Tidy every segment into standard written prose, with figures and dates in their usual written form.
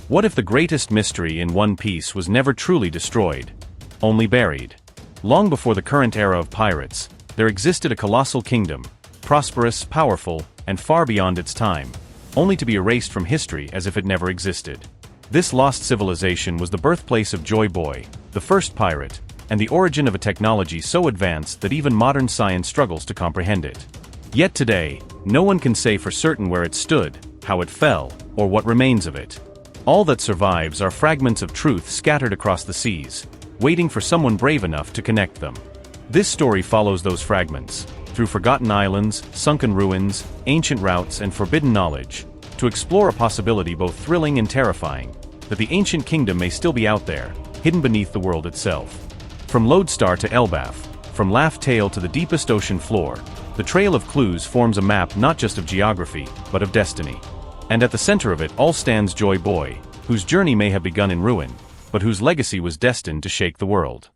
What if the greatest mystery in One Piece was never truly destroyed, only buried? Long before the current era of pirates, there existed a colossal kingdom, prosperous, powerful, and far beyond its time, only to be erased from history as if it never existed. This lost civilization was the birthplace of Joy Boy, the first pirate, and the origin of a technology so advanced that even modern science struggles to comprehend it. Yet today, no one can say for certain where it stood, how it fell, or what remains of it. All that survives are fragments of truth scattered across the seas, waiting for someone brave enough to connect them. This story follows those fragments, through forgotten islands, sunken ruins, ancient routes, and forbidden knowledge, to explore a possibility both thrilling and terrifying, that the ancient kingdom may still be out there, hidden beneath the world itself. From Lodestar to Elbaf, from Laugh Tale to the deepest ocean floor, the trail of clues forms a map not just of geography, but of destiny. And at the center of it all stands Joy Boy, whose journey may have begun in ruin, but whose legacy was destined to shake the world.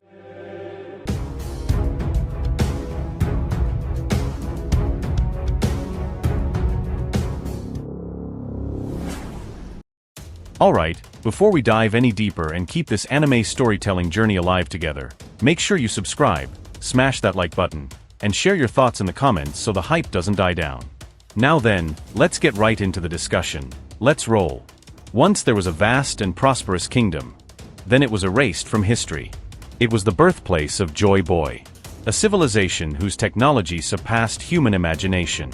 Alright, before we dive any deeper and keep this anime storytelling journey alive together, make sure you subscribe, smash that like button, and share your thoughts in the comments so the hype doesn't die down. Now then, let's get right into the discussion. Let's roll. Once there was a vast and prosperous kingdom. Then it was erased from history. It was the birthplace of Joy Boy, a civilization whose technology surpassed human imagination.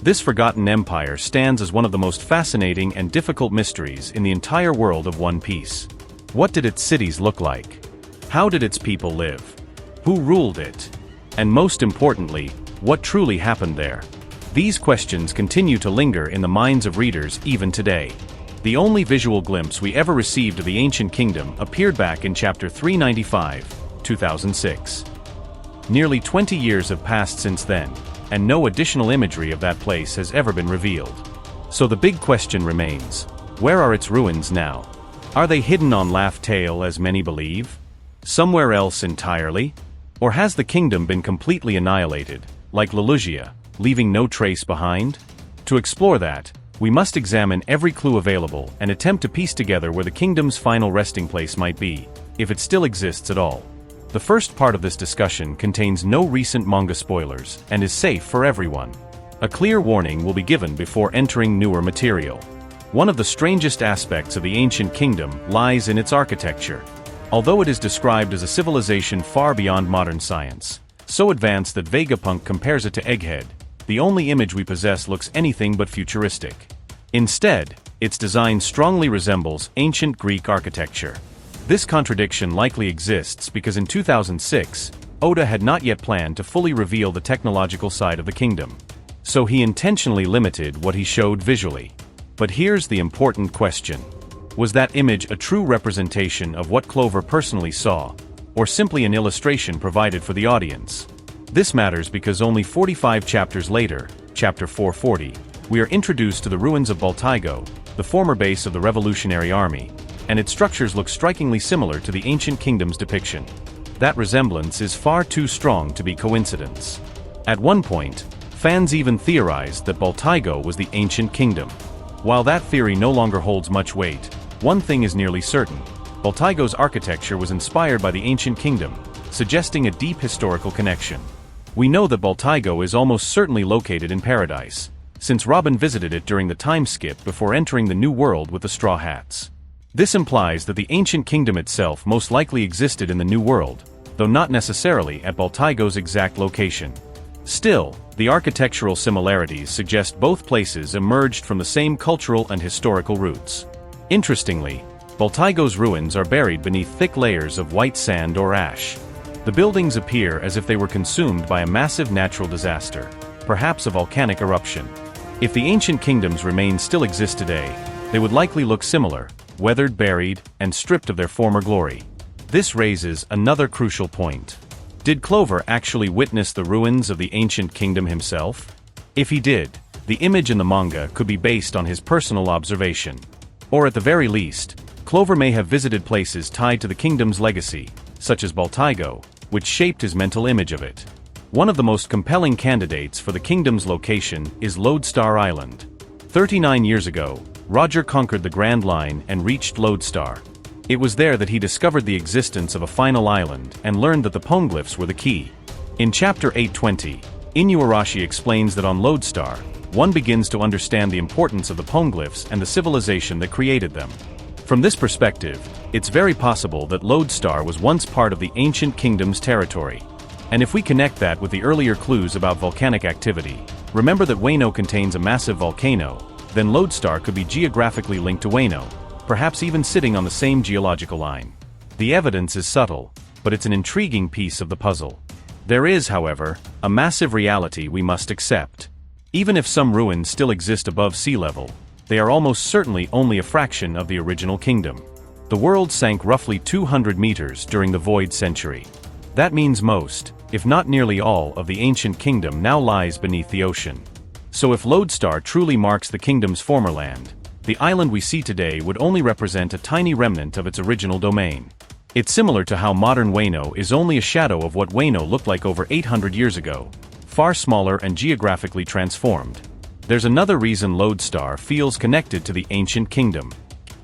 This forgotten empire stands as one of the most fascinating and difficult mysteries in the entire world of One Piece. What did its cities look like? How did its people live? Who ruled it? And most importantly, what truly happened there? These questions continue to linger in the minds of readers even today. The only visual glimpse we ever received of the ancient kingdom appeared back in chapter 395, 2006. Nearly 20 years have passed since then, and no additional imagery of that place has ever been revealed. So the big question remains, where are its ruins now? Are they hidden on Laugh Tale as many believe? Somewhere else entirely? Or has the kingdom been completely annihilated, like Lelougia, leaving no trace behind? To explore that, we must examine every clue available and attempt to piece together where the kingdom's final resting place might be, if it still exists at all. The first part of this discussion contains no recent manga spoilers and is safe for everyone. A clear warning will be given before entering newer material. One of the strangest aspects of the ancient kingdom lies in its architecture. Although it is described as a civilization far beyond modern science, so advanced that Vegapunk compares it to Egghead, the only image we possess looks anything but futuristic. Instead, its design strongly resembles ancient Greek architecture. This contradiction likely exists because in 2006, Oda had not yet planned to fully reveal the technological side of the kingdom. So he intentionally limited what he showed visually. But here's the important question. Was that image a true representation of what Clover personally saw, or simply an illustration provided for the audience? This matters because only 45 chapters later, chapter 440, we are introduced to the ruins of Baltigo, the former base of the Revolutionary Army, and its structures look strikingly similar to the ancient kingdom's depiction. That resemblance is far too strong to be coincidence. At one point, fans even theorized that Baltigo was the ancient kingdom. While that theory no longer holds much weight, one thing is nearly certain. Baltigo's architecture was inspired by the ancient kingdom, suggesting a deep historical connection. We know that Baltigo is almost certainly located in Paradise, since Robin visited it during the time skip before entering the New World with the Straw Hats. This implies that the ancient kingdom itself most likely existed in the New World, though not necessarily at Baltigo's exact location. Still, the architectural similarities suggest both places emerged from the same cultural and historical roots. Interestingly, Baltigo's ruins are buried beneath thick layers of white sand or ash. The buildings appear as if they were consumed by a massive natural disaster, perhaps a volcanic eruption. If the ancient kingdom's remains still exist today, they would likely look similar, weathered, buried, and stripped of their former glory. This raises another crucial point. Did Clover actually witness the ruins of the ancient kingdom himself? If he did, the image in the manga could be based on his personal observation. Or at the very least, Clover may have visited places tied to the kingdom's legacy, such as Baltigo, which shaped his mental image of it. One of the most compelling candidates for the kingdom's location is Lodestar Island. 39 years ago, Roger conquered the Grand Line and reached Lodestar. It was there that he discovered the existence of a final island and learned that the poneglyphs were the key. In Chapter 820, Inuarashi explains that on Lodestar, one begins to understand the importance of the poneglyphs and the civilization that created them. From this perspective, it's very possible that Lodestar was once part of the ancient kingdom's territory. And if we connect that with the earlier clues about volcanic activity, remember that Wano contains a massive volcano, then Lodestar could be geographically linked to Wano, perhaps even sitting on the same geological line. The evidence is subtle, but it's an intriguing piece of the puzzle. There is, however, a massive reality we must accept. Even if some ruins still exist above sea level, they are almost certainly only a fraction of the original kingdom. The world sank roughly 200 meters during the Void Century. That means most, if not nearly all, of the ancient kingdom now lies beneath the ocean. So if Lodestar truly marks the kingdom's former land, the island we see today would only represent a tiny remnant of its original domain. It's similar to how modern Wano is only a shadow of what Wano looked like over 800 years ago, far smaller and geographically transformed. There's another reason Lodestar feels connected to the ancient kingdom.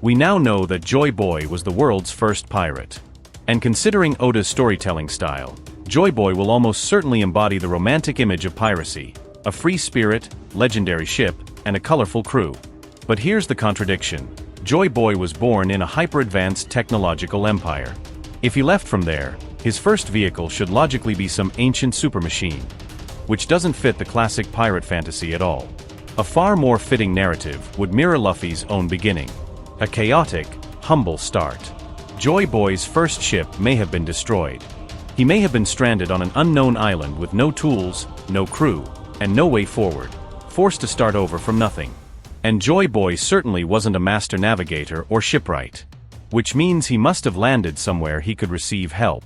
We now know that Joy Boy was the world's first pirate. And considering Oda's storytelling style, Joy Boy will almost certainly embody the romantic image of piracy, a free spirit, legendary ship, and a colorful crew. But here's the contradiction. Joy Boy was born in a hyper-advanced technological empire. If he left from there, his first vehicle should logically be some ancient supermachine, which doesn't fit the classic pirate fantasy at all. A far more fitting narrative would mirror Luffy's own beginning. A chaotic, humble start. Joy Boy's first ship may have been destroyed. He may have been stranded on an unknown island with no tools, no crew, and no way forward, forced to start over from nothing. And Joy Boy certainly wasn't a master navigator or shipwright. Which means he must have landed somewhere he could receive help.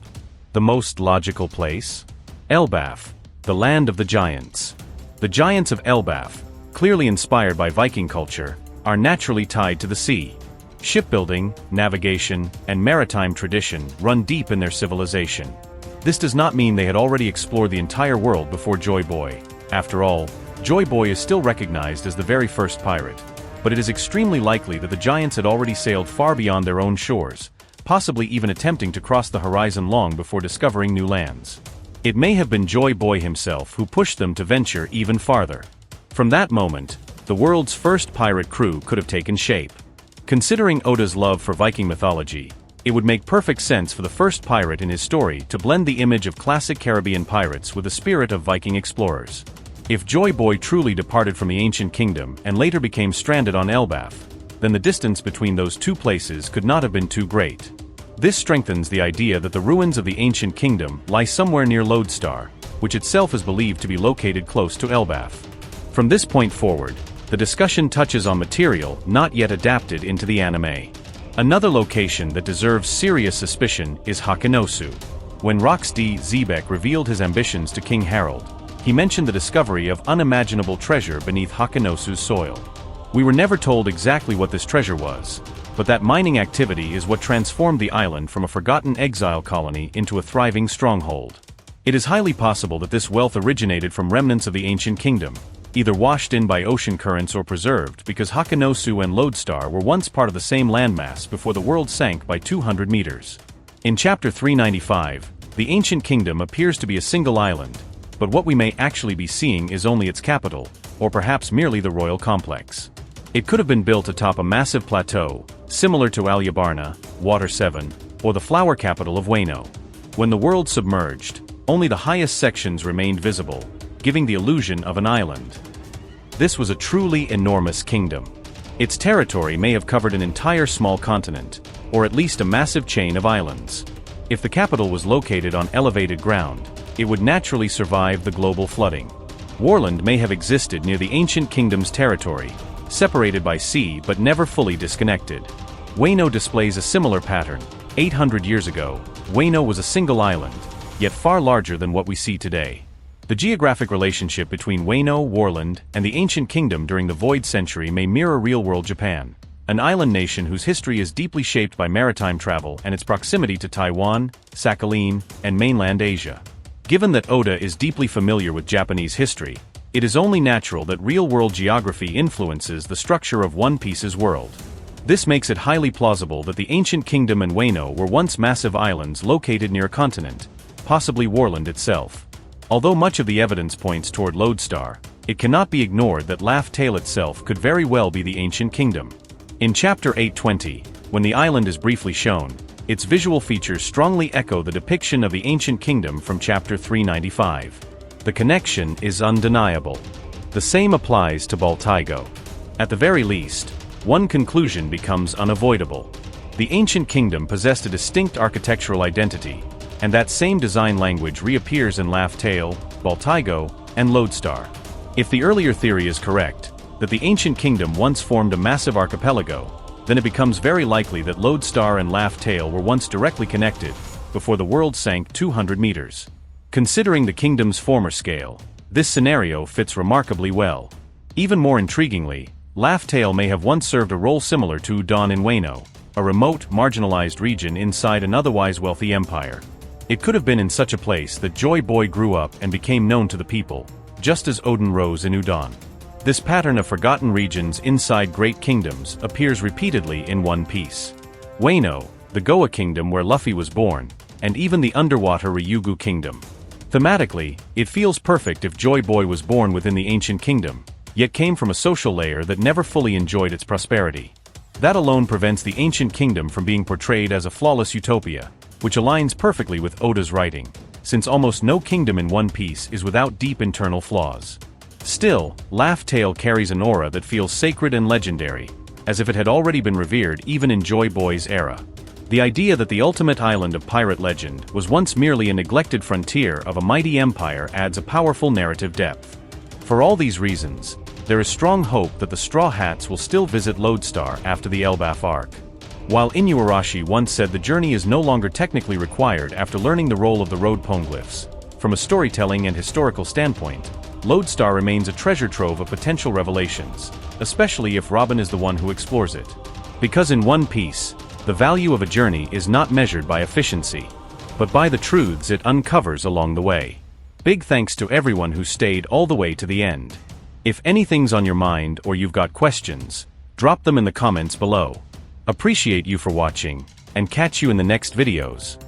The most logical place? Elbaf, the land of the giants. The giants of Elbaf, clearly inspired by Viking culture, are naturally tied to the sea. Shipbuilding, navigation, and maritime tradition run deep in their civilization. This does not mean they had already explored the entire world before Joy Boy. After all, Joy Boy is still recognized as the very first pirate, but it is extremely likely that the giants had already sailed far beyond their own shores, possibly even attempting to cross the horizon long before discovering new lands. It may have been Joy Boy himself who pushed them to venture even farther. From that moment, the world's first pirate crew could have taken shape. Considering Oda's love for Viking mythology, it would make perfect sense for the first pirate in his story to blend the image of classic Caribbean pirates with the spirit of Viking explorers. If Joy Boy truly departed from the ancient kingdom and later became stranded on Elbaf, then the distance between those two places could not have been too great. This strengthens the idea that the ruins of the ancient kingdom lie somewhere near Lodestar, which itself is believed to be located close to Elbaf. From this point forward, the discussion touches on material not yet adapted into the anime. Another location that deserves serious suspicion is Hakanosu. When Rox D. Zebek revealed his ambitions to King Harold, he mentioned the discovery of unimaginable treasure beneath Hakanosu's soil. We were never told exactly what this treasure was, but that mining activity is what transformed the island from a forgotten exile colony into a thriving stronghold. It is highly possible that this wealth originated from remnants of the ancient kingdom, either washed in by ocean currents or preserved because Hakanosu and Lodestar were once part of the same landmass before the world sank by 200 meters. In Chapter 395, the ancient kingdom appears to be a single island, but what we may actually be seeing is only its capital, or perhaps merely the royal complex. It could have been built atop a massive plateau, similar to Alyabarna, Water 7, or the flower capital of Wano. When the world submerged, only the highest sections remained visible, giving the illusion of an island. This was a truly enormous kingdom. Its territory may have covered an entire small continent, or at least a massive chain of islands. If the capital was located on elevated ground, it would naturally survive the global flooding. Warland may have existed near the ancient kingdom's territory, separated by sea but never fully disconnected. Wano displays a similar pattern. 800 years ago, Wano was a single island, yet far larger than what we see today. The geographic relationship between Wano, Warland, and the ancient kingdom during the Void Century may mirror real-world Japan, an island nation whose history is deeply shaped by maritime travel and its proximity to Taiwan, Sakhalin, and mainland Asia. Given that Oda is deeply familiar with Japanese history, It is only natural that real-world geography influences the structure of One Piece's world. This makes it highly plausible that the ancient kingdom and Wano were once massive islands located near a continent, possibly Warland itself. Although much of the evidence points toward Lodestar, it cannot be ignored that Laugh Tale itself could very well be the ancient kingdom. In Chapter 820, when the island is briefly shown, its visual features strongly echo the depiction of the ancient kingdom from Chapter 395. The connection is undeniable. The same applies to Baltigo. At the very least, one conclusion becomes unavoidable. The ancient kingdom possessed a distinct architectural identity, and that same design language reappears in Laugh Tale, Baltigo, and Lodestar. If the earlier theory is correct, that the ancient kingdom once formed a massive archipelago, then it becomes very likely that Lodestar and Laugh Tale were once directly connected, before the world sank 200 meters. Considering the kingdom's former scale, this scenario fits remarkably well. Even more intriguingly, Laugh Tale may have once served a role similar to Udon in Wano, a remote, marginalized region inside an otherwise wealthy empire. It could have been in such a place that Joy Boy grew up and became known to the people, just as Odin rose in Udon. This pattern of forgotten regions inside great kingdoms appears repeatedly in One Piece. Wano, the Goa kingdom where Luffy was born, and even the underwater Ryugu kingdom. Thematically, it feels perfect if Joy Boy was born within the ancient kingdom, yet came from a social layer that never fully enjoyed its prosperity. That alone prevents the ancient kingdom from being portrayed as a flawless utopia, which aligns perfectly with Oda's writing, since almost no kingdom in One Piece is without deep internal flaws. Still, Laugh Tale carries an aura that feels sacred and legendary, as if it had already been revered even in Joy Boy's era. The idea that the ultimate island of pirate legend was once merely a neglected frontier of a mighty empire adds a powerful narrative depth. For all these reasons, there is strong hope that the Straw Hats will still visit Lodestar after the Elbaf arc. While Inuarashi once said the journey is no longer technically required after learning the role of the road poneglyphs, from a storytelling and historical standpoint, Lodestar remains a treasure trove of potential revelations, especially if Robin is the one who explores it. Because in One Piece, the value of a journey is not measured by efficiency, but by the truths it uncovers along the way. Big thanks to everyone who stayed all the way to the end. If anything's on your mind or you've got questions, drop them in the comments below. Appreciate you for watching, and catch you in the next videos.